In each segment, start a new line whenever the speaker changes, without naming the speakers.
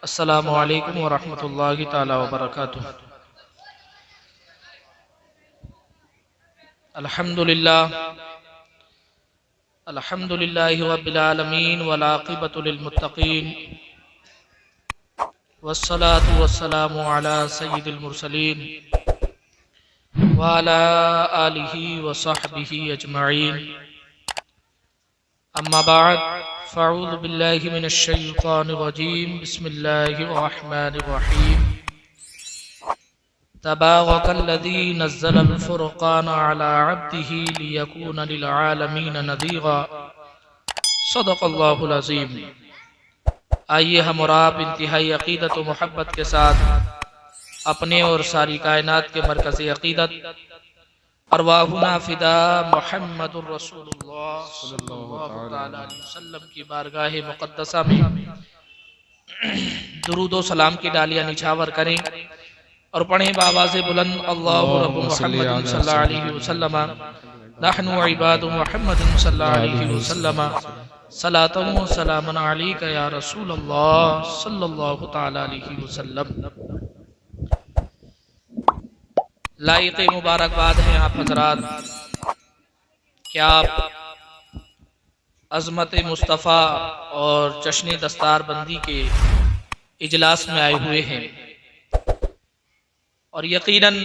अस्सलामु अलैकुम व रहमतुल्लाहि ताला व बरकातुहू। अल्हम्दुलिल्लाहि रब्बिल आलमीन वल आक़िबतु लिल मुत्तक़ीन वस्सलातु वस्सलामु अला सय्यिदिल मुरसलीन व अला आलिहि व सहबिहि अजमईन। अम्मा बाद फ़अऊज़ु बिल्लाहि मिनश शैतानिर रजीम। बिस्मिल्लाहिर रहमानिर रहीम। तबारकल्लज़ी नज़्ज़लल फ़ुरक़ान अला अब्दिही लियकूना लिल आलमीन नज़ीरा। सदक़ल्लाहुल अज़ीम। आइए हम और आप इंतहाई अक़ीदत व मोहब्बत के साथ अपने और सारी कायनात के मरकज़ अक़ीदत अरवाहुना फ़िदा मुहम्मदुर रसूलुल्लाह सल्लल्लाहु तआला अलैहि वसल्लम की बारगाह मुक़द्दसा में दुरूद व सलाम की डालियाँ निछावर करें और पढ़ें बावाज़े बुलंद अल्लाहु रब्बु मुहम्मदिन सल्लल्लाहु अलैहि वसल्लम नहनु इबादु मुहम्मदिन सल्लल्लाहु अलैहि वसल्लम सलातन व सलामन अलैका या रसूलल्लाह सल्लल्लाहु तआला अलैहि वसल्लम। लाइक़ मुबारकबाद हैं आप हजरात, क्या आप अज़मत मुस्तफ़ा और जश्न दस्तार बंदी के इजलास में आए हुए हैं और यकीनन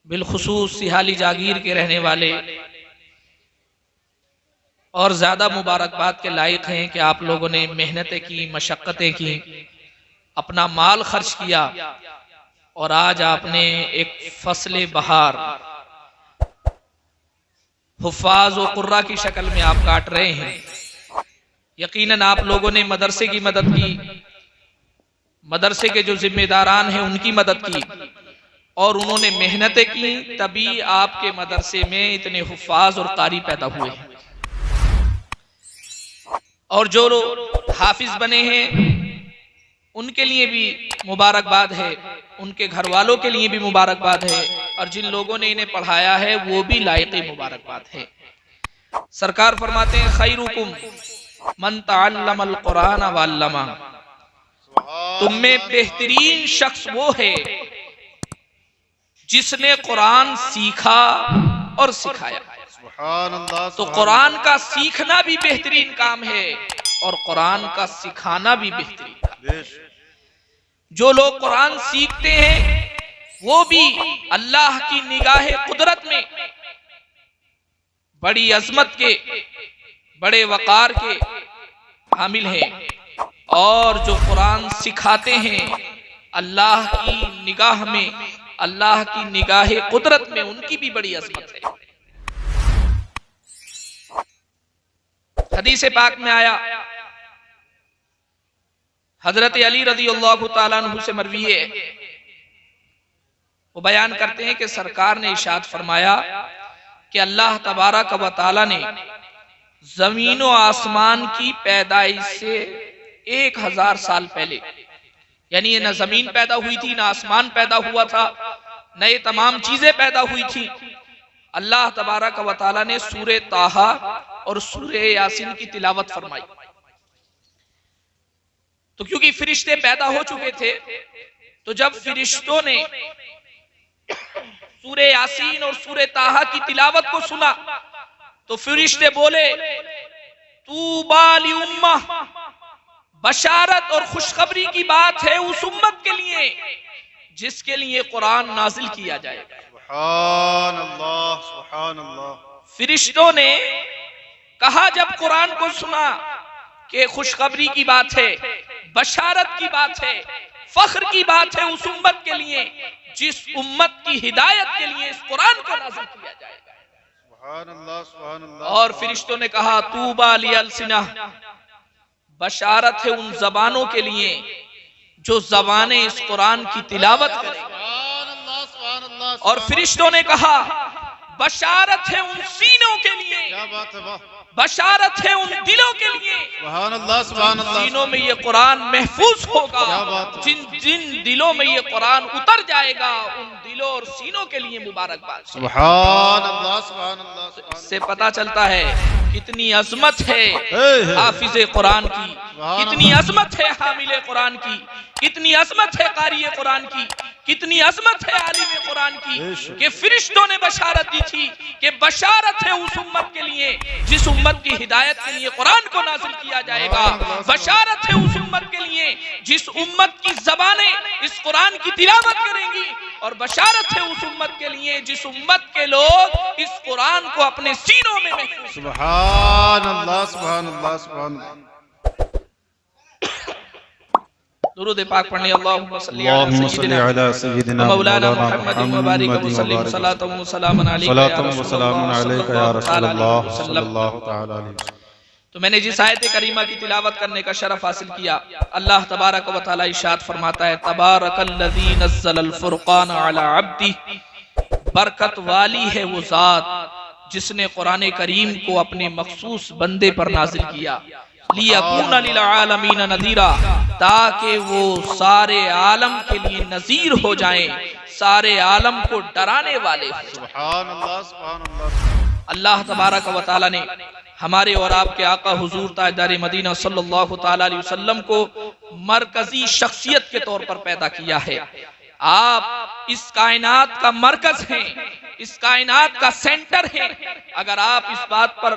बिलखुसूस सिहाली जागीर के रहने वाले और ज़्यादा मुबारकबाद के लायक हैं कि आप लोगों ने मेहनतें की, मशक्क़तें की, अपना माल खर्च किया और आज आपने एक फसले बहार हुफ़ाज़ व कुर्रा की शक्ल में आप काट रहे हैं। यकीनन आप लोगों ने मदरसे की मदद की, मदरसे के जो जिम्मेदारान हैं उनकी मदद की और उन्होंने मेहनतें की, तभी आपके मदरसे में इतने हुफ़ाज़ और कारी पैदा हुए हैं। और जो हाफिज बने हैं उनके लिए भी मुबारकबाद है, उनके घर वालों के लिए भी मुबारकबाद है और जिन लोगों ने इन्हें पढ़ाया है वो भी लायक मुबारकबाद है। सरकार फरमाते हैं खैरुकुम मन तअल्लमल कुरान व अल्लमा। तुम में बेहतरीन शख्स वो है जिसने कुरान सीखा और सिखाया। तो कुरान का सीखना भी बेहतरीन काम है और कुरान का सिखाना भी बेहतरीन काम है। जो लोग कुरान सीखते हैं वो भी अल्लाह की निगाह कुदरत में बड़ी अजमत के, बड़े वकार के हामिल हैं और जो कुरान सिखाते हैं अल्लाह की निगाह में, अल्लाह की निगाह कुदरत में उनकी भी बड़ी अजमत है। हदीस पाक में आया, हजरत अली रज़ी अल्लाह तआला अन्हु से मरवी है, वो बयान करते हैं कि सरकार ने इरशाद फरमाया कि अल्लाह तबारक व तआला ने जमीन और आसमान की पैदाइश से 1000 साल पहले, यानी ये न जमीन पैदा हुई थी, न आसमान पैदा हुआ था, न ये तमाम चीजें पैदा हुई थी, अल्लाह तबारक व तआला ने सूरे ताहा और सूरे यासीन की तिलावत फरमाई। तो क्योंकि फरिश्ते पैदा हो चुके थे, तो जब फरिश्तों ने सूरे यासीन और सूरे ताहा की तिलावत को सुना तो फरिश्ते बोले तूबा ली उम्मा, बशारत और खुशखबरी की बात है उस उम्मत के लिए जिसके लिए कुरान नाजिल किया जाएगा। सुभान अल्लाह, सुभान अल्लाह। फरिश्तों ने कहा जब कुरान को सुना कि खुशखबरी की बात है, बशारत की बात है, फख्र की बात है उस उम्मत के लिए जिस उम्मत की हिदायत के लिए इस कुरान को नाज़िल किया जाएगा। सुभान अल्लाह, सुभान अल्लाह। और फरिश्तों ने कहा तूबा ली अलसिना, बशारत है उन जबानों के लिए जो जबानें इस कुरान की तिलावत करें। और फरिश्तों ने कहा बशारत है उन सीनों के लिए, क्या बात है, बशारत है उन दिलों के लिए सुभान अल्लाह, सुभान अल्लाह, दिलों में ये कुरान महफूज होगा। जिन जिन दिलों में ये कुरान उतर जाएगा उन दिलों दिलों और सीनों के लिए मुबारकबाद।
सुभान अल्लाह, सुभान अल्लाह।
इससे पता चलता है कितनी अजमत है हाफिज कुरान की, कितनी अजमत है हामिल कुरान की, कितनी अजमत है कारी कुरान की, कितनी अजमत है आलिम कुरान की, कि फरिश्तों ने बशारत दी थी कि बशारत है उस उम्मत के लिए जिस उम्मत की हिदायत के लिए कुरान को नाजिल किया जाएगा, बशारत है उस उम्मत के लिए जिस उम्मत की ज़बानें इस कुरान की तिलावत करेंगी, और बशारत है उस उम्मत के लिए जिस उम्मत के लोग इस कुरान को अपने सीनों में महफूज।
सुभान अल्लाह, सुभान अल्लाह, सुभान अल्लाह।
दुरूद पाक पढ़ने अल्लाहुम्मा सल्ली अला सय्यिदिना मौलाना मुहम्मद व बारिक व सल्लिम सलातन व सलामन अलैका या रसूल अल्लाह सल्लल्लाहु तआला अलैहि वसल्लम। तो मैंने जिस आयत करीमा की तिलावत करने का शरफ हासिल किया, अल्लाह तबारक व तआला इरशाद फरमाता है, तबारकल्लज़ी नज़्ज़लल फुरक़ान अला अब्दी, बरकत वाली है वो ज़ात जिसने कुरान करीम को अपने मखसूस बंदे पर नाजिल किया, लियकूना लिल आलमीन नज़ीरा, ताकि वो सारे आलम के लिए नज़ीर हो जाएं, सारे आलम को डराने वाले हो।
सुभान अल्लाह, सुभान अल्लाह।
अल्लाह तबारक व तआला ने हमारे और आपके आका हुजूर ताजदार मदीना सल्लल्लाहु तआला अलैहि वसल्लम को मरकजी शख्सियत के तौर पर पैदा किया है। आप इस कायनात का मरकज हैं, इस कायनात का सेंटर है। अगर आप इस बात पर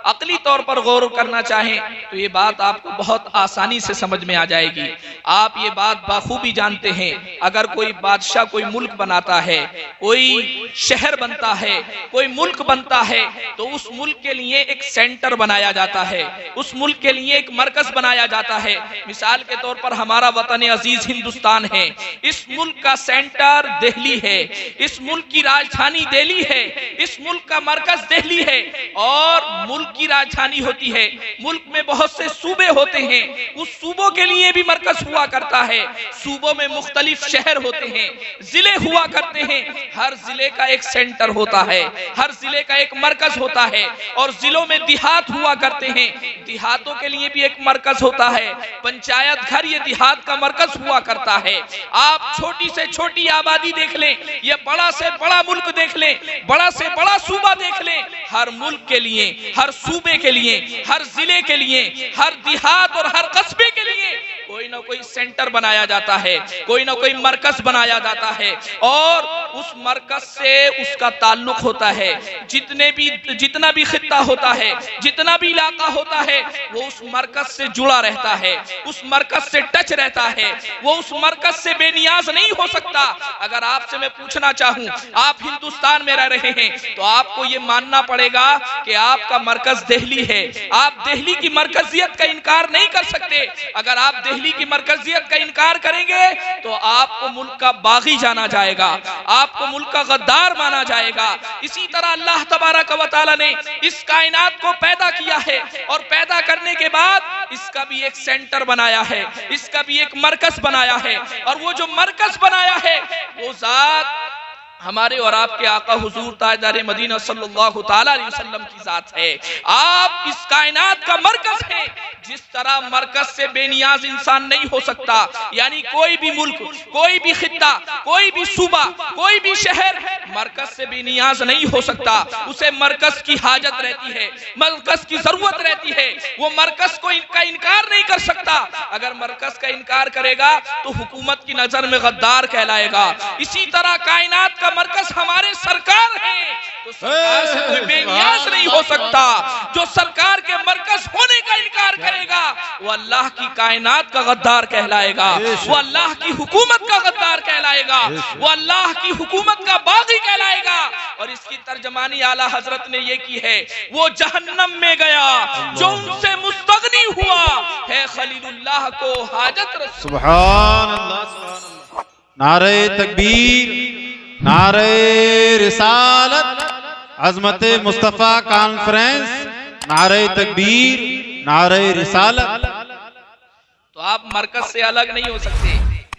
अकली तौर पर गौर करना चाहें तो ये बात आपको बहुत आसानी से समझ में आ जाएगी। आप ये बात बाखूबी जानते हैं, अगर कोई बादशाह कोई मुल्क बनाता है, कोई शहर बनता है, कोई मुल्क बनता है, तो उस मुल्क के लिए एक सेंटर बनाया जाता है, उस मुल्क के लिए एक मरकज बनाया जाता है। मिसाल के तौर पर हमारा वतन अजीज हिंदुस्तान है, इस मुल्क का सेंटर दिल्ली है, इस मुल्क की राजधानी दिल्ली है, इस मुल्क का मरकज दिल्ली है, और मुल्क की राजधानी होती है। मुल्क में बहुत से सूबे होते हैं, उस सूबों के लिए भी मरकज हुआ करता है। सूबों में मुख्तलिफ शहर होते हैं, जिले हुआ करते हैं, हर जिले का एक सेंटर होता है, हर जिले का एक मरकज होता है, और जिलों में देहात हुआ करते हैं, देहातों के लिए भी एक मरकज होता है। पंचायत घर ये देहात का मरकज हुआ करता है। आप छोटी से छोटी आबादी देख लें, ये बड़ा से बड़ा मुल्क देख लें, बड़ा से बड़ा सूबा देख लें, हर मुल्क के लिए, हर सूबे के लिए, हर जिले के लिए, हर देहात और हर कस्बे के लिए कोई ना कोई सेंटर बनाया जाता है, कोई ना कोई मरकज बनाया जाता है, और उस मरकज से उसका ताल्लुक होता है। जितना भी खित्ता होता है, जितना भी इलाका होता है, वो उस मरकज से जुड़ा रहता है, उस मरकज से टच रहता है, वो उस मरकज से बेनियाज नहीं हो सकता। अगर आपसे मैं पूछना चाहूं, आप हिंदुस्तान में रह रहे हैं, तो आपको ये मानना पड़ेगा कि आपका मरकज दिल्ली है। आप दिल्ली की मरकजियत का इनकार नहीं कर सकते। अगर आप दिल्ली की मरकजियत का इनकार करेंगे तो आपको मुल्क का बागी जाना जाएगा, आपको मुल्क का गद्दार माना जाएगा। इसी तरह अल्लाह तबारक व तआला ने इस कायनात को पैदा किया है, और पैदा करने के बाद इसका भी एक सेंटर बनाया है, इसका भी एक मरकज बनाया है, और वो जो मरकज बनाया है वो जात हमारे और आपके आका हुजूर ताजदार मदीना सल्लल्लाहु तआला अलैहि वसल्लम की जात है। आप इस कायनात का मरकज है। जिस तरह मरकज से बेनियाज इंसान नहीं हो सकता, यानी कोई भी मुल्क, कोई भी खित्ता, कोई भी सूबा, कोई भी शहर मरकज से बेनियाज नहीं हो सकता। उसे मरकज की हाजत रहती है, मरकज की जरूरत रहती है। वो मरकज को इनका इनकार नहीं कर सकता। अगर मरकज का इनकार करेगा तो हुकूमत की नजर में गद्दार कहलाएगा। इसी तरह कायनात का मरकज हमारे सरकार है, तो सरकार से कोई बेनियाज नहीं हो सकता। जो सरकार के मरकज होने का इनकार करेगा वो अल्लाह की कायनात का गद्दार कहलाएगा, वो अल्लाह की हुकूमत का गद्दार कहलाएगा, वो अल्लाह की हुकूमत का बागी कहलाएगा। और इसकी तर्जमानी आला हजरत ने ये की है, वो जहन्नम में गया जो उनसे मुस्तगनी हुआ है, खलीलुल्लाह को हाजत रसूल।
सुभान अल्लाह, सुभान अल्लाह। नारे तकबीर, नारे रिसालत, अजमत मुस्तफा कॉन्फ्रेंस, नारे तकबीर, नारे रिसालत।
तो आप मरकज से अलग नहीं हो सकते।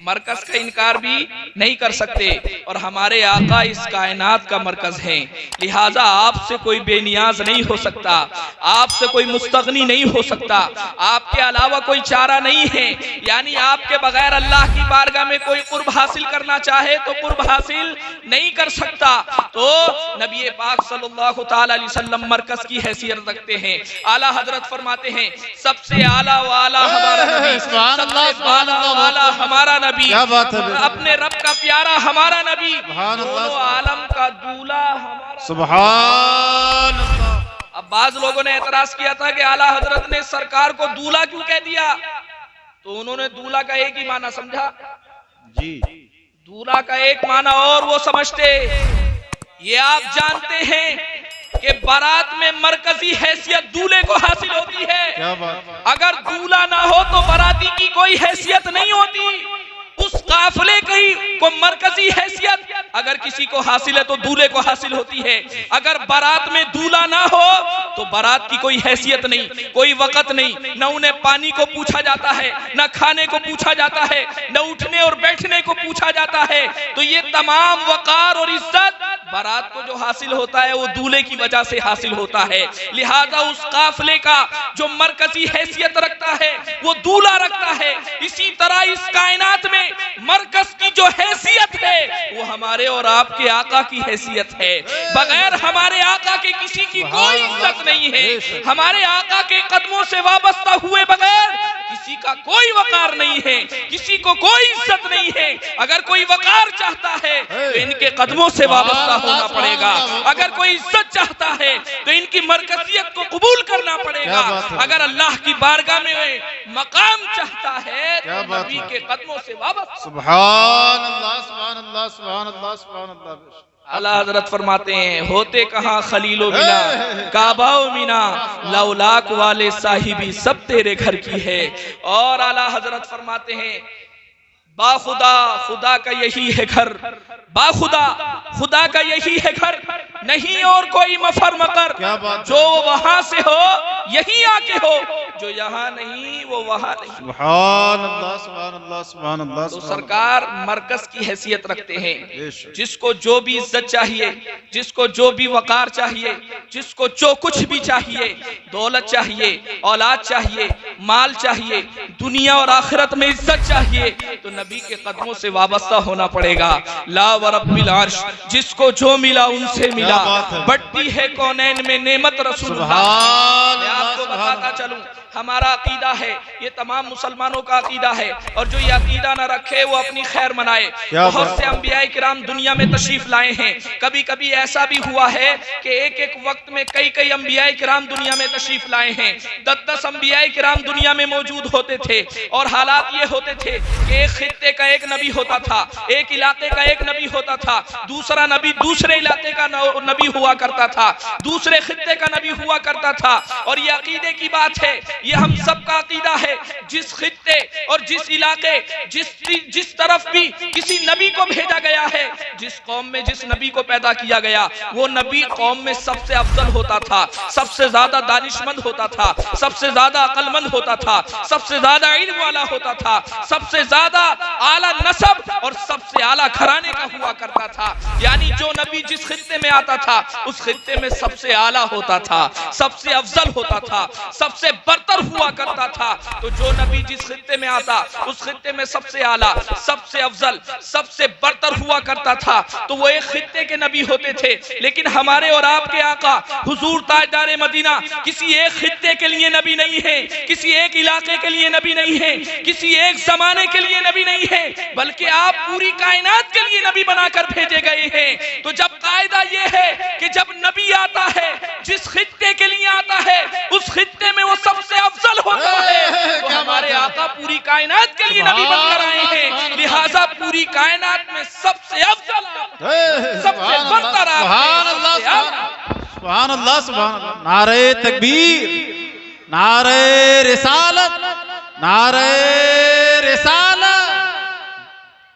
मरकज का इनकार भी नहीं कर सकते और हमारे आका इस कायनात का मरकज हैं। लिहाजा आपसे कोई बेनियाज नहीं हो सकता, आपसे कोई मुस्तगनी नहीं हो सकता, आपके अलावा कोई चारा नहीं है। यानी आपके बगैर अल्लाह की बारगाह में कोई कुर्ब हासिल करना चाहे तो कुर्ब हासिल नहीं कर सकता। तो नबी पाक सल्लल्लाहु तआला अलैहि वसल्लम मरकज की हैसियत रखते हैं। आला हजरत फरमाते हैं सबसे आला वाला हमारा नबी, सबसे आला वाला हमारा नबी,
क्या बात है,
अपने रब का प्यारा हमारा नबी, दोनों आलम का दूल्हा हमारा।
सुभान अल्लाह।
अब बाज लोगों ने एतराज किया था कि आला हजरत ने सरकार को दूल्हा क्यों कह दिया, तो उन्होंने दूल्हा का एक ही माना समझा
जी,
दूल्हा का एक माना और वो समझते। ये आप जानते हैं कि बारात में मरकजी हैसियत दूल्हे को हासिल होती है।
क्या बात है।
अगर दूल्हा ना हो तो बाराती की कोई हैसियत नहीं होती। उस काफिले की को मरकजी हैसियत अगर किसी को हासिल है तो दूल्हे को हासिल होती है। अगर बारात में दूल्हा ना हो तो बारात की कोई हैसियत नहीं, कोई वक़्त नहीं, न उन्हें पानी को पूछा जाता है, न खाने को पूछा जाता है, न उठने और बैठने को पूछा जाता है। तो ये तमाम वक़ार और इज्जत बारात को जो हासिल होता है वो दूल्हे की वजह से हासिल होता है। लिहाजा उस काफिले का जो मरकजी हैसियत रखता है वो दूल्हा रखता है। इसी तरह इस कायनात में मरकज की जो हैसियत है वो हमारे और आपके आका की हैसियत है। बगैर हमारे आका के किसी की कोई इज्जत नहीं है। हमारे आका के कदमों से वाबस्ता हुए बगैर किसी का कोई वकार नहीं है, किसी को कोई इज्जत नहीं है। अगर कोई वकार चाहता है तो इनके कदमों से वाबस्ता होना पड़ेगा। अगर कोई इज्जत चाहता है तो इनकी मरकजियत को कबूल करना पड़ेगा। अगर अल्लाह की बारगाह में मकाम चाहता है तो नबी के कदमों से वाबस्ता।
सुभान अल्लाह, सुभान अल्लाह, सुभान अल्लाह, सुभान अल्लाह।
आला हजरत फरमाते हैं होते कहाँ खलीलो मिना काबाओ मिना लौलाक वाले साहिबी सब तेरे घर की है। और आला हजरत फरमाते हैं बाखुदा खुदा का यही है घर, बाखुदा खुदा का यही है घर, नहीं और कोई मफर मकर। जो वहां से हो यही आके हो, जो यहाँ नहीं वो वहां नहीं।
सुभान अल्लाह, सुभान अल्लाह, सुभान अल्लाह।
तो सरकार मरकज की हैसियत रखते हैं। जिसको जो भी इज्जत चाहिए, जिसको जो भी वकार चाहिए, जिसको जो कुछ भी चाहिए, दौलत चाहिए, औलाद चाहिए, माल चाहिए, दुनिया और आखिरत में इज्जत चाहिए, तो नबी के कदमों से वाबस्ता होना पड़ेगा। ला व रब्बिल अर्श, जिसको जो मिला उनसे मिला। बढ़ती है कौनैन में नेमत रसूलुल्लाह। मैं आपको बताता चलूं हमारा अकीदा है, ये तमाम मुसलमानों का अकीदा है, और जो ये अकीदा न रखे वो अपनी खैर मनाए। बहुत से अंबिया किराम दुनिया में तशरीफ लाए हैं। कभी कभी ऐसा भी हुआ है कि एक एक वक्त में कई कई अंबिया किराम दुनिया में तशरीफ लाए हैं। 10-10 अंबिया किराम दुनिया में मौजूद होते थे और हालात ये होते थे कि एक खित्ते का एक नबी होता था, एक इलाके का एक नबी होता था, दूसरा नबी दूसरे इलाके का नबी हुआ करता था, दूसरे खित्ते का नबी हुआ करता था। और ये अकीदे की बात है, ये हम सब का अकीदा है। जिस खित्ते और जिस इलाके जिस तरफ भी किसी नबी को भेजा गया है, जिस कौम में जिस नबी को पैदा किया गया, वो नबी कौम में सबसे अफजल होता था, सबसे ज्यादा दानिशमंद होता था, सबसे ज्यादा अक्लमंद होता था, सबसे ज्यादा इल्म वाला होता था, सबसे ज्यादा आला नसब और सबसे आला घराने का हुआ करता था। यानी जो नबी जिस खित्ते में आता था उस खित्ते में सबसे आला होता था, सबसे अफजल होता था, सबसे बरतर हुआ करता था। तो जो नबी जिस खित्ते में आता उस खित्ते में सबसे आला, सबसे अफजल, सबसे बरतर हुआ करता था। तो वो एक खित्ते के नबी होते थे। लेकिन हमारे और आपके आका हुजूर ताजदार मदीना किसी एक खित्ते के लिए नबी नहीं है, किसी एक इलाके के लिए नबी नहीं है, किसी एक जमाने के लिए नबी नहीं है, बल्कि आप पूरी कायनात के लिए नबी बनाकर भेजे गए हैं। तो जब कायदा ये है कि जब नबी आता है जिस खित्ते के लिए आता है उस खित्ते में वो सबसे अफजल होता है, तो हमारे आका पूरी कायनात के लिए नबी बनकर आए हैं। लिहाजा पूरी कायनात में सबसे अफजल, सबसे बरतर आप हैं।
सुभान अल्लाह, सुभान अल्लाह। नारे तकबीर, नारे रिसालत, नारे रिसालत।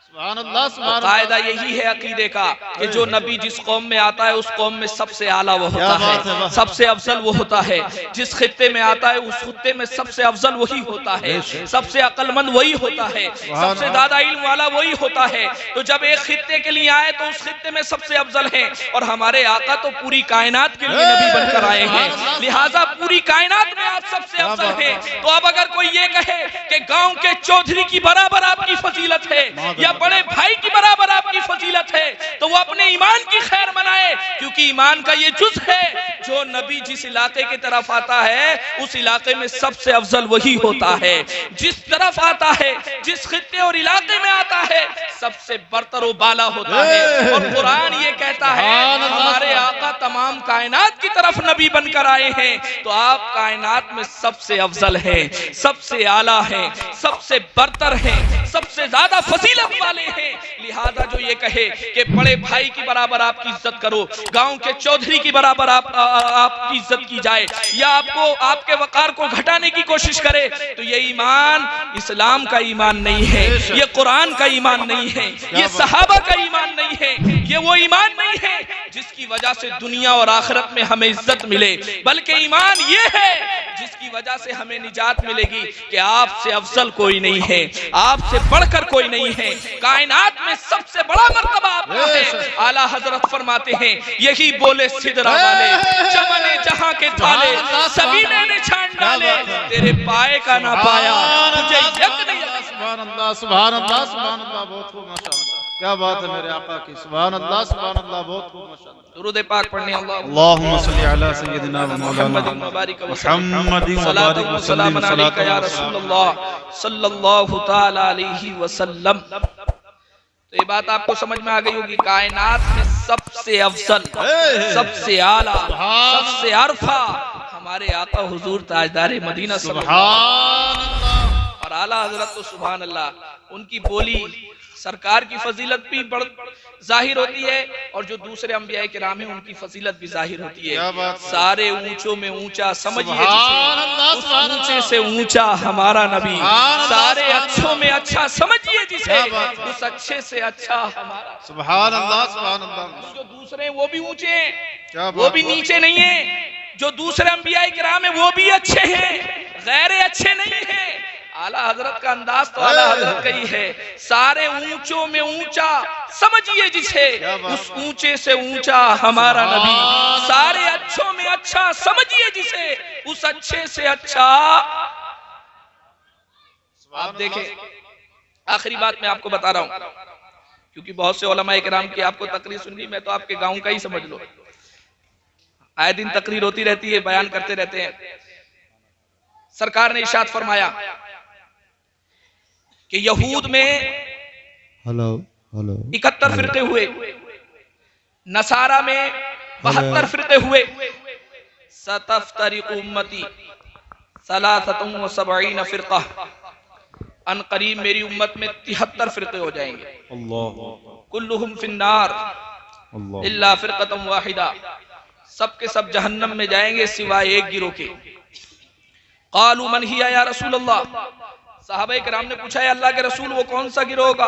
सुभान अल्लाह, सुभान अल्लाह।
कायदा यही है अकीदे का कि जो नबी जिस कौम में आता है उस कौम में सबसे आला वो होता
क्या बात है,
है,
वाह।
सबसे अफजल वो होता है। जिस खित्ते में आता है उस खित्ते में सबसे अफजल वही होता है, सबसे अक्लमंद वही होता है, सबसे ज्यादा इल्म वाला वही होता है। तो जब एक खित्ते के लिए आए तो उस खित्ते में सबसे अफजल है, और हमारे आका तो पूरी कायनात के लिए नबी बनकर आए हैं, लिहाजा पूरी कायनात में आप सबसे अफजल हैं। तो अब अगर कोई ये कहे कि गांव के चौधरी की बराबर आपकी फजीलत है या बड़े भाई की बराबर आपकी फजीलत है, तो वो अपने ईमान की खैर मनाए, क्योंकि ईमान का ये जुज है जो नबी जिस इलाके की तरफ आता है उस इलाके में सबसे अफजल वही होता है। जिस तरफ आता है, जिस खित्ते और इलाके में आता है, सबसे बरतर व बाला होता है। और कुरान ये कहता है हमारे आका तमाम कायनात की तरफ नबी बनकर आए हैं, तो आप कायनात में सबसे अफजल हैं, सबसे आला हैं, सबसे बरतर हैं, सबसे ज्यादा फजीलत वाले हैं। लिहाजा जो ये कहे कि बड़े भाई की बराबर आपकी इज्जत करो, गांव के चौधरी की बराबर आपकी इज्जत की जाए, या आपको आपके वकार को घटाने की कोशिश करे, तो ये ईमान इस्लाम का ईमान नहीं है, ये कुरान का ईमान नहीं है, ये सहाबा का ईमान नहीं है, ये वो ईमान नहीं है जिसकी वजह से दुनिया और आखिरत में हमें इज्जत मिले, बल्कि ईमान ये है जिसकी वजह से हमें निजात मिलेगी कि आपसे अफजल कोई नहीं है, आपसे बढ़कर कोई नहीं है, कायनात में सबसे बड़ा मर्तबा आपका है। आला हजरत फरमाते हैं यही बोले सिदरा वाले, चमने जहां के थाले सभी मैंने छान डाले, तेरे पाए का ना पाया तुझे यक नहीं।
सुभान अल्लाह, सुभान अल्लाह, सुभान अल्लाह, बहुत खूब माशाअल्लाह। क्या बात है मेरे आका की, सुभान अल्लाह, सुभान अल्लाह, बहुत खूब माशाअल्लाह।
दुरूद पाक पढ़ने
अल्लाहुम्मा सल्ली अला सय्यदिना व मौलाना
मुहम्मदिन मुबारक व
मुहम्मदिन
सलातो
मुबारक
व
व
सलाम
सल्लिम
अलैका या रसूलल्लाह सल्लल्लाहु तआला अलैहि वसल्लम। तो ये बात आपको समझ में आ गई होगी, कायनात में सबसे अफजल, सबसे आला, सबसे अरफा हमारे आका हुजूर ताजदार मदीना
सुभान अल्लाह।
और आला हजरत तो सुभान अल्लाह, उनकी बोली सरकार की फजीलत भी बड़ जाहिर होती है, और जो दूसरे अंबिया किराम हैं उनकी फजीलत भी जाहिर होती है। सारे ऊंचों में ऊंचा समझिए जिसे, उस ऊंचे से ऊंचा हमारा नबी, सारे अच्छों में अच्छा समझिए जिसे, उस अच्छे से अच्छा हमारा।
सुभान अल्लाह, सुभान अल्लाह।
जो दूसरे हैं वो भी ऊंचे हैं,
क्या
वो भी नीचे नहीं है, जो दूसरे अंबिया किराम हैं वो भी अच्छे हैं, गैर अच्छे नहीं है। आला हजरत का अंदाज तो आला हजरत का ही है, सारे ऊंचों में ऊंचा समझिए जिसे, उस ऊंचे से ऊंचा हमारा नबी, सारे अच्छों में अच्छा समझिए जिसे, उस अच्छे से अच्छा। आप देखें, आखिरी बात मैं आपको बता रहा हूं, क्योंकि बहुत से उलमाए किराम की आपको तकरीर सुननी, मैं तो आपके गांव का ही समझ लो, आए दिन तकरीर होती रहती है, बयान करते रहते हैं। सरकार ने इरशाद फरमाया कि यहूद में 71 फिरके हुए, नसारा में 72 फिरके हुए, सतफ्तरिकु उम्मती सलासतुन व सबईन फिरका, अन करीब मेरी उम्मत में 73 फिरके हो जाएंगे, कुल्लुहुम फिन्नार इल्ला फिरकतुन वाहिदा, सबके सब जहन्नम में जाएंगे सिवाय एक गिरोह के। क़ालू मन हिया या रसूल अल्लाह, साहबे किराम ने पूछा है अल्लाह के रसूल वो कौन सा गिरोह होगा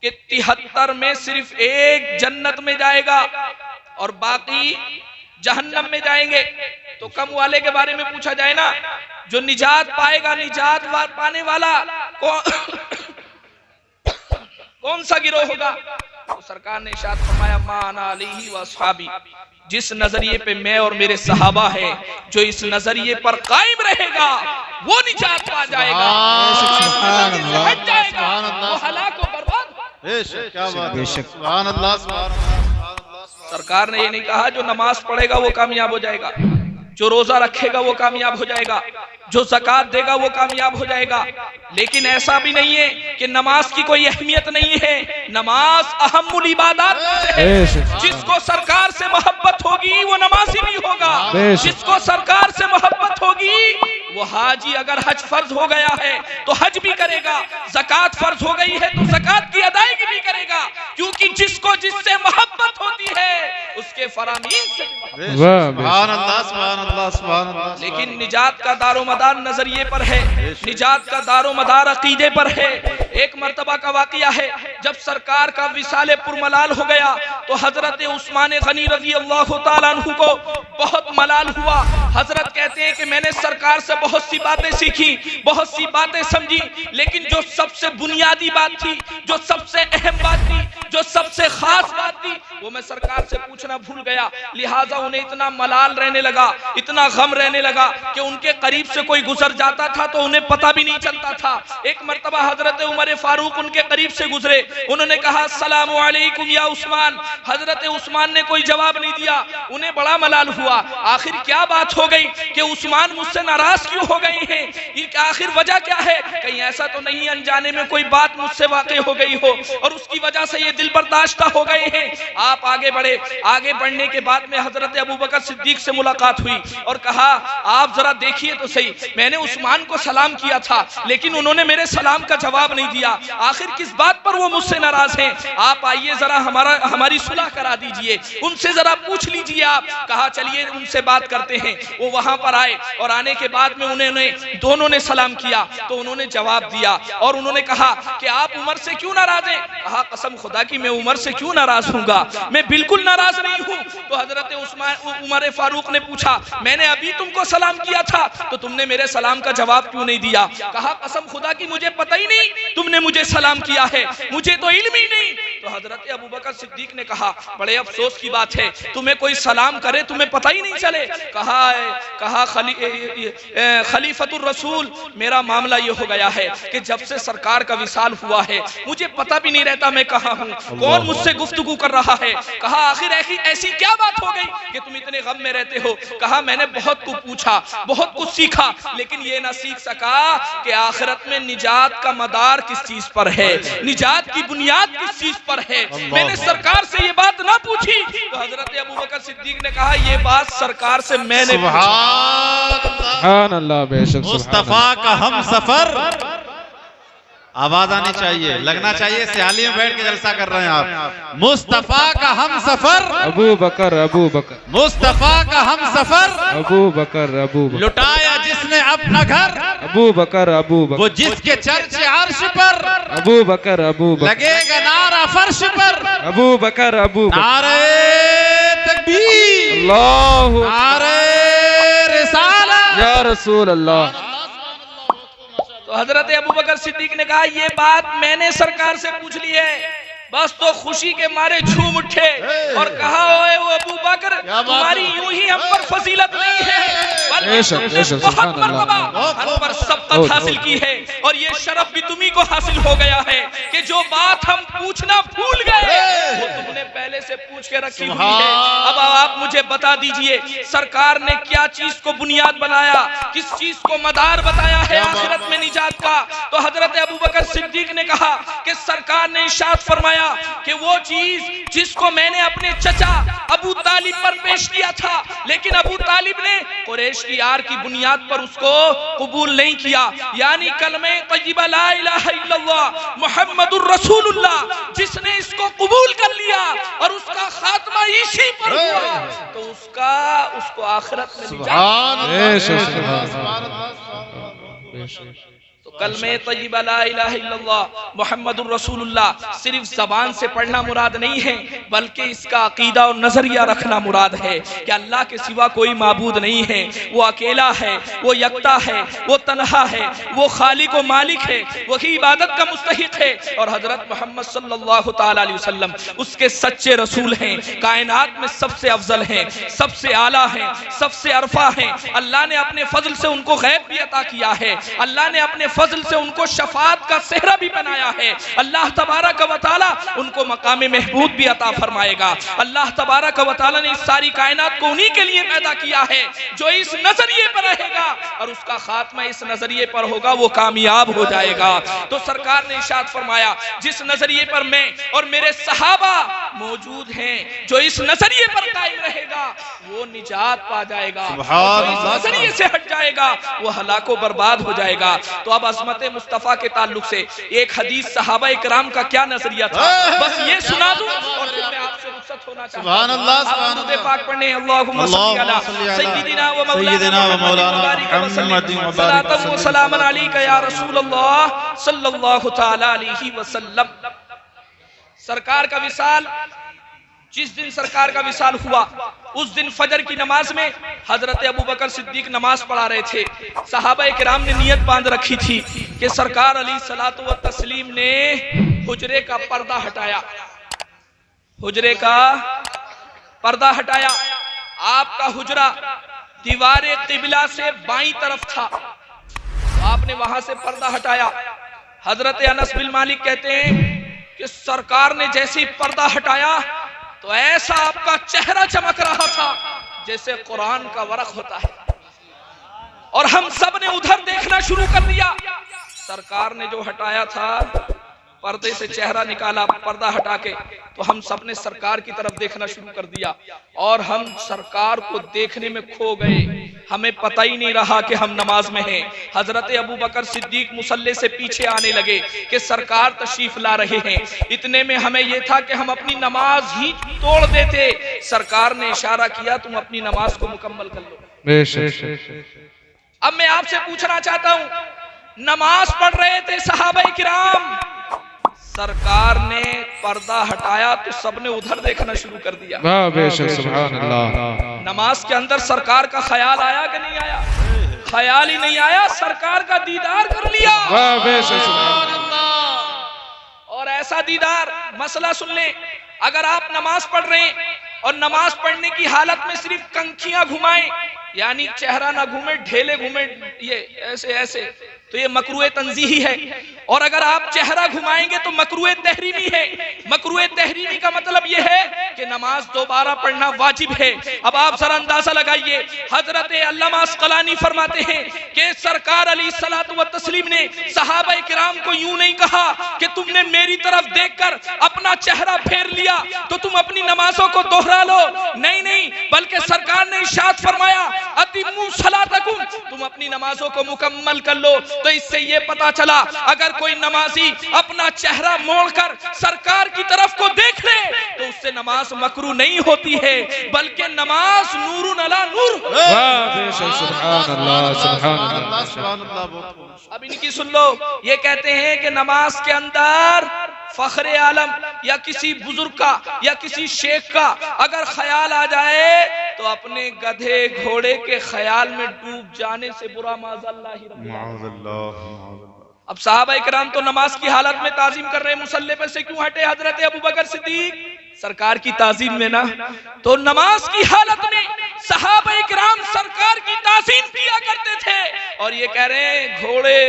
कि 73 में सिर्फ एक जन्नत में जाएगा और बाकी जहन्नम में जाएंगे। तो कम वाले के बारे में पूछा जाए ना, जो निजात पाएगा, निजात पाने वाला कौन सा गिरोह होगा? तो सरकार ने इरशाद फरमाया माना अलैहि व अस्हाबी, जिस नजरिए पे मैं और मेरे सहाबा हैं, जो इस नजरिए पर कायम रहेगा वो निजात पा जाएगा, हट जाएगा, वो हलाक व बर्बाद।
क्या बात है, सुभान अल्लाह, सुभान अल्लाह।
सरकार ने ये नहीं कहा जो नमाज पढ़ेगा वो कामयाब हो जाएगा, जो रोजा रखेगा वो कामयाब हो जाएगा, जो ज़कात देगा वो कामयाब हो जाएगा। लेकिन ऐसा भी नहीं है कि नमाज की कोई अहमियत नहीं है, नमाज अहमुल इबादत है। जिसको सरकार से मोहब्बत होगी वो नमाजी भी होगा, जिसको सरकार से मोहब्बत होगी वो हाजी, अगर हज फर्ज हो गया है तो हज भी करेगा, ज़कात फर्ज हो गई है तो ज़कात की अदायगी भी करेगा, क्योंकि जिसको जिससे मोहब्बत होती है उसके फरामीन से।
सुभान अल्लाह, सुभान अल्लाह, सुभान अल्लाह।
लेकिन निजात का दारोमदार नजरिए पर है, निजात का दारोमदार अकीदे पर है, एक मर्तबा का वाकया है, जब सरकार का विसाले पुरमलाल हो गया तो हजरत उस्मान गनी रज़ी अल्लाह ताला अन्हु को बहुत मलाल हुआ। हजरत कहते हैं कि मैंने सरकार से बहुत सी बातें सीखी, बहुत सी बातें समझी, लेकिन जो सबसे बुनियादी बात थी, जो सबसे अहम बात थी, जो सबसे खास बात थी, वो मैं सरकार से पूछना भूल गया। लिहाजा उन्हें इतना मलाल रहने लगा, इतना गम रहने लगा कि उनके करीब से कोई गुजर जाता था तो उन्हें पता भी नहीं चलता था। एक मर्तबा हजरत उमर फारूक उनके करीब से गुजरे, उन्होंने कहा अस्सलामु अलैकुम या उस्मान। हजरत उस्मान ने कोई जवाब नहीं दिया। उन्हें बड़ा मलाल हुआ, आखिर क्या बात हो गई कि उस्मान मुझसे नाराज क्यों हो गए हैं, आखिर वजह क्या है? कहीं ऐसा तो नहीं अनजाने में कोई बात मुझसे वाक़ई हो गई हो और उसकी वजह से ये दिल बर्दाश्त हो गए हैं। आप आगे बढ़े। आगे बढ़ने के बाद में हजरत अबू बकर सिद्दीक से मुलाकात हुई और कहा आप जरा देखिए तो सही, मैंने उस्मान को सलाम किया था लेकिन उन्होंने मेरे सलाम का जवाब नहीं दिया, आखिर किस बात पर वो मुझसे नाराज हैं? आप आइए जरा हमारी सुलह करा दीजिए, उनसे जरा पूछ लीजिए आप। कहा चलिए उनसे बात करते हैं। वो वहां पर आए और आने के बाद में उन्होंने दोनों ने सलाम किया तो उन्होंने जवाब दिया और उन्होंने कहा कि आप उमर से क्यों नाराज हैं? कहा कसम खुदा की मैं उमर से क्यों नाराज हूँगा, मैं बिल्कुल नाराज नहीं हूँ। तो हजरत उमर फारूक ने पूछा मैंने अभी तुमको सलाम किया था तो तुमने मेरे सलाम का जवाब क्यों नहीं दिया? कहा कसम खुदा की मुझे पता ही नहीं तुमने मुझे सलाम किया है, मुझे तो इल्म ही नहीं। तो हजरत अबू बकर सिद्दीक ने कहा बड़े अफसोस की बात है, तुम्हें कोई सलाम करे तुम्हें पता ही नहीं चले। कहा खलीफतुर रसूल, मेरा मामला ये हो गया है कि जब से सरकार का विसाल हुआ है मुझे पता भी नहीं रहता मैं कहाँ हूँ, कौन मुझसे गुफ्तगू कर रहा है। कहा आखिर ऐसी क्या बात हो गई कि तुम इतने गम में रहते हो? कहा मैंने बहुत कुछ पूछा, बहुत कुछ सीखा, लेकिन ये ना सीख सका कि आखिरत में निजात का मदार किस चीज पर है, निजात की बुनियाद किस चीज पर है। मैंने सरकार से ये बात ना पूछी। तो हजरत अबू बकर सिद्दीक ने कहा ये बात सरकार से मैंने
सुभान अल्लाह, बेशक मुस्तफा का हम सफर। आवाज आनी चाहिए, लगना चाहिए सियाली में बैठ के जलसा कर रहे हैं आप। मुस्तफा का हम सफर
अबू बकर,
मुस्तफा का हम सफर
अबू बकर,
लुटाया जिसने अपना घर
अबू बकर,
वो जिसके चर्चे अर्श पर
अबू बकर,
लगेगा नारा फर्श पर
अबू बकर,
नारे तकबीर,
अल्लाहु
नारे रिसालत
या रसूल अल्लाह।
तो हजरत अबू बकर सिद्दीक ने कहा ये बात मैंने सरकार से पूछ ली है। बस तो खुशी के मारे झूम उठे और कहा ओए वो अबू बकर तुम्हारी यूं ही हम पर फजीलत नहीं है बल्कि तुमने बहुत मर्तबा हम पर सबकत हासिल की है और ये शरफ भी तुम्ही को हासिल हो गया है कि जो बात हम पूछना भूल गए वो तुमने पहले से पूछ के रखी हुई है। अब आप मुझे बता दीजिए सरकार ने क्या चीज को बुनियाद बनाया, किस चीज को मदार बताया है आखिरत में निजात का? तो हजरत अबू बकर सिद्दीक ने कहा कि सरकार ने इरशाद फरमाया कि वो चीज जिसको मैंने अपने चचा अबू तालिब पर पेश किया था लेकिन अबू तालिब ने कुरैश की यार की बुनियाद पर उसको कबूल नहीं किया, यानी कलमे तय्यबा ला इलाहा इल्लल्लाह मुहम्मदुर रसूलुल्लाह, जिसने इसको कबूल कर लिया और उसका खात्मा इसी पर हुआ तो उसको आखिरत में तो कलमे तय्यबा ला इलाहा इल्लल्लाह मुहम्मदुर रसूलुल्लाह सिर्फ जबान से पढ़ना मुराद नहीं है बल्कि इसका अकीदा और नजरिया रखना मुराद है कि अल्लाह के सिवा कोई माबूद नहीं है, वो अकेला है, वो यकता है, वो तन्हा है, वो खालिक व मालिक है, वही इबादत का मुस्तहिक है और हजरत मोहम्मद सल्लल्लाहु ताला अलैहि वसल्लम उसके सच्चे रसूल हैं, कायनात में सबसे अफजल हैं, सबसे आला हैं, सबसे अरफा हैं। अल्लाह ने अपने फजल से उनको गैब भी अता किया है, अल्लाह ने अपने फजल से उनको शफाअत का सेहरा भी बनाया है। अल्लाह तबारक व तआला उनको मकाम महबूब भी अता फरमाएगा। अल्लाह तबारक व तआला ने इस सारी कायनात को उन्हीं के लिए पैदा किया है जो इस नजरिए पर रहेगा और उसका खात्मा इस नजरिए पर होगा, वो कामयाब हो जाएगा। तो सरकार ने इरशाद फरमाया जिस नजरिए पर मैं और मेरे सहाबा मौजूद हैं, जो इस नजरिए पर कायम रहेगा वो निजात पा जाएगा, जो इस नजरिए से हट जाएगा वो हलाको बर्बाद हो जाएगा। तो अब अज़मत मुस्तफ़ा के ताल्लुक से एक हदीस सहाबा इकराम का क्या नजरिया था बस ये सुना दूं और फिर मैं आपसे रुखसत उम्मत होना चाहता
सुभान अल्लाह,
हूं।
सुभान
आप दुरूद
अल्लाह।
पाक पढ़ने अल्लाहुम्मा सल्ली अला सय्यिदिना व मौलाना मुहम्मद सल्लल्लाहु व सलाम अलैका या रसूल अल्लाह सल्लल्लाहु तआला अलैहि वसल्लम। सरकार का विसाल, जिस दिन सरकार का विसाल हुआ उस दिन फजर की नमाज में हजरत अबू बकर सिद्दीक नमाज पढ़ा रहे थे। सहाबा किराम ने नियत बांध रखी थी कि सरकार अलैहिस्सलातु व तस्लीम ने हुजरे का पर्दा हटाया, हुजरे का पर्दा हटाया। आपका हुजरा दीवारे किबला से बाईं तरफ था, तो आपने वहां से पर्दा हटाया। हजरत अनस बिन मालिक कहते हैं कि सरकार ने जैसे ही पर्दा हटाया तो ऐसा आपका चेहरा चमक रहा था जैसे कुरान का वरक होता है, और हम सब ने उधर देखना शुरू कर दिया। सरकार ने जो हटाया था पर्दे से चेहरा निकाला, पर्दा हटा के, तो हम सब ने सरकार की तरफ देखना शुरू कर दिया और हम सरकार को देखने में खो गए। हमें पता ही नहीं रहा कि हम नमाज में हैं। हजरत अबू बकर सिद्दीक मुसल्ले से पीछे आने लगे कि सरकार तशरीफ ला रहे हैं। इतने में हमें यह था कि हम अपनी नमाज ही तोड़ देते। सरकार ने इशारा किया, तुम अपनी नमाज को मुकम्मल कर लो। अब मैं आपसे पूछना चाहता हूं, नमाज पढ़ रहे थे सहाबा किराम, सरकार ने पर्दा हटाया तो सबने उधर देखना शुरू कर दिया।
सुभान अल्लाह।
नमाज के अंदर सरकार का ख्याल आया कि नहीं आया? ख्याल ही नहीं आया, सरकार का दीदार कर लिया। और ऐसा दीदार, मसला सुन ले, अगर आप नमाज पढ़ रहे हैं और नमाज पढ़ने की हालत में सिर्फ कंखियां घुमाएं, यानी चेहरा ना घूमे, ढेले घूमे, ये ऐसे ऐसे, तो ये मकरूए तंजीही है। और अगर आप चेहरा घुमाएंगे तो मकरूए तहरीमी है। मकरूए तहरीमी का मतलब ये है कि नमाज दोबारा पढ़ना वाजिब है। अब आप जरा अंदाजा लगाइए, हजरत अल्लामा अस्क़लानी फरमाते हैं कि सरकार अलैहिस्सलातु व तस्लीम ने सहाबा किराम को यूं नहीं कहा कि तुमने मेरी तरफ देखकर अपना चेहरा फेर लिया तो तुम अपनी नमाजों को दोहरा लो। नहीं नहीं, बल्कि सरकार ने इरशाद फरमाया, अतिम्मू सलातकुम, तुम अपनी नमाजों को मुकम्मल कर लो। तो इससे ये पता चला, अगर कोई नमाजी अपना चेहरा मोड़कर सरकार की तरफ को देख ले तो उससे नमाज मकरू नहीं होती है, बल्कि नमाज नूरुन अला नूर। अब इनकी सुन लो, ये कहते हैं कि नमाज के अंदर फखरे आलम या किसी बुजुर्ग का या किसी शेख का अगर ख्याल आ जाए तो अपने गधे घोड़े के ख्याल में डूब जाने से बुरा माज़अल्लाह ही रब्बुल। अब सहाबा इकराम तो नमाज की हालत में ताजीम कर रहे हैं, मुसल्ले पर से क्यों हटे हजरत अबू बकर सिद्दीक? सरकार की ताजीम में ना। तो नमाज की हालत में सहाबा इकराम सरकार की ताजीम किया करते थे, और ये कह रहे हैं घोड़े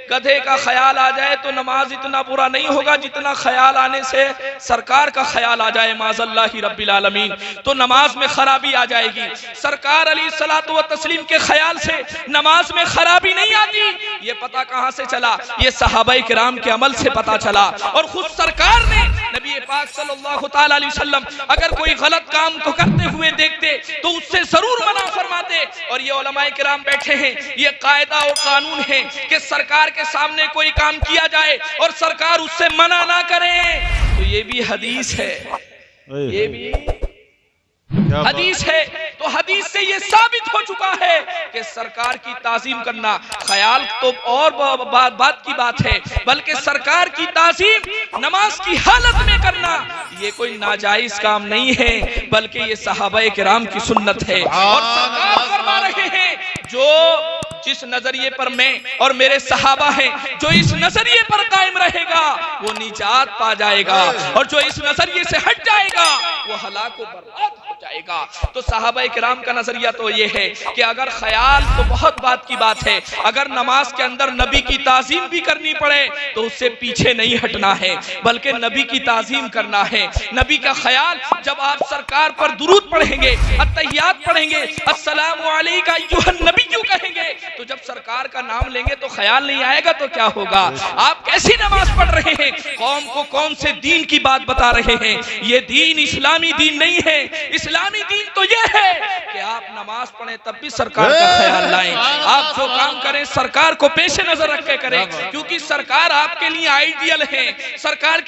गधे का ख्याल आ जाए तो नमाज इतना बुरा नहीं होगा जितना ख्याल आने से सरकार का ख्याल आ जाए माज़अल्लाहि रब्बिल आलमीन, तो नमाज में खराबी आ जाएगी। सरकार अलैहिस्सलातु व तस्लीम के ख्याल से नमाज में खराबी नहीं आती। ये पता कहां से चला? ये सहाबाए किराम के अमल से पता चला। और खुद सरकार ने, नबी पाक सल्लल्लाहु तआला अलैहि वसल्लम अगर कोई गलत काम को करते हुए देखते तो उससे जरूर मना फरमाते। और ये उलमाए किराम बैठे हैं, ये कायदा और कानून है कि सरकार के सामने कोई काम किया जाए और सरकार उससे मना ना करे, तो ये भी हदीस है, ये भी हदीस है। तो हदीस से ये साबित हो चुका है कि सरकार की ताजीम करना, ख्याल तो और बात की बात है, बल्कि सरकार की ताजीम नमाज की हालत में करना ये कोई नाजायज काम नहीं है, बल्कि ये सहाबाए किराम की सुन्नत है। और सरकार फरमा रहे हैं, जो जिस नजरिए पर मैं और मेरे सहाबा हैं, जो इस नजरिए पर कायम रहेगा वो निजात पा जाएगा, और जो इस नजरिए से हट जाएगा वो हलाक व बर्बाद हो जाएगा। तो सहाबाए किराम का नजरिया तो ये है कि अगर ख्याल तो बहुत बात की बात है, अगर नमाज के अंदर नबी की ताजीम भी करनी पड़े तो उससे पीछे नहीं हटना है, बल्कि नबी की ताजीम करना है। नबी का ख्याल, जब आप सरकार पर दुरूद पढ़ेंगे, अत्तहियात पढ़ेंगे, अस्सलामु अलैका अय्युहन नबिय्यु कहेंगे, तो जब सरकार का नाम लेंगे तो ख्याल नहीं आएगा तो क्या होगा। आप कैसी नमाज पढ़ रहे हैं, कौम को कौन से दीन की बात बता रहे हैं। ये दीन इस्लामी दीन नहीं है। इस्लामी दीन तो ये है कि आप नमाज पढ़ें तब भी सरकार का ख्याल लाएं। आप जो काम करें सरकार को पेश नजर रख के करें, क्योंकि सरकार आपके लिए आइडियल है, सरकार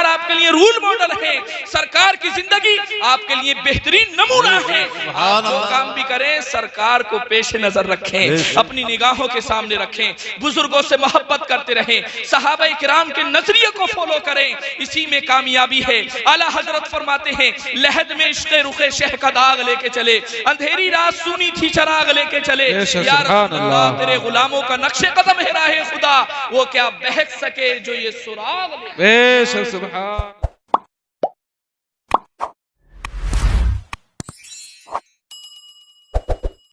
आपके लिए रूल मॉडल है, सरकार की जिंदगी आपके लिए बेहतरीन नमूना है। आप जो काम भी करें सरकार को पेश नजर रखें, अपनी निगाहों के सामने रखें, बुजुर्गों से मोहब्बत करते रहें, सहाबा किराम के नजरिए को फॉलो करें, इसी में कामयाबी है। आला हजरत फरमाते हैं लहद में इश्क़े रुखे शह का दाग लेके चले, अंधेरी रात सुनी थी चराग लेके चले, या रसूल अल्लाह तेरे गुलामों का नक्शे कदम है राहे खुदा, वो क्या बहक सके जो ये सुराग ले।
बेशक सुभान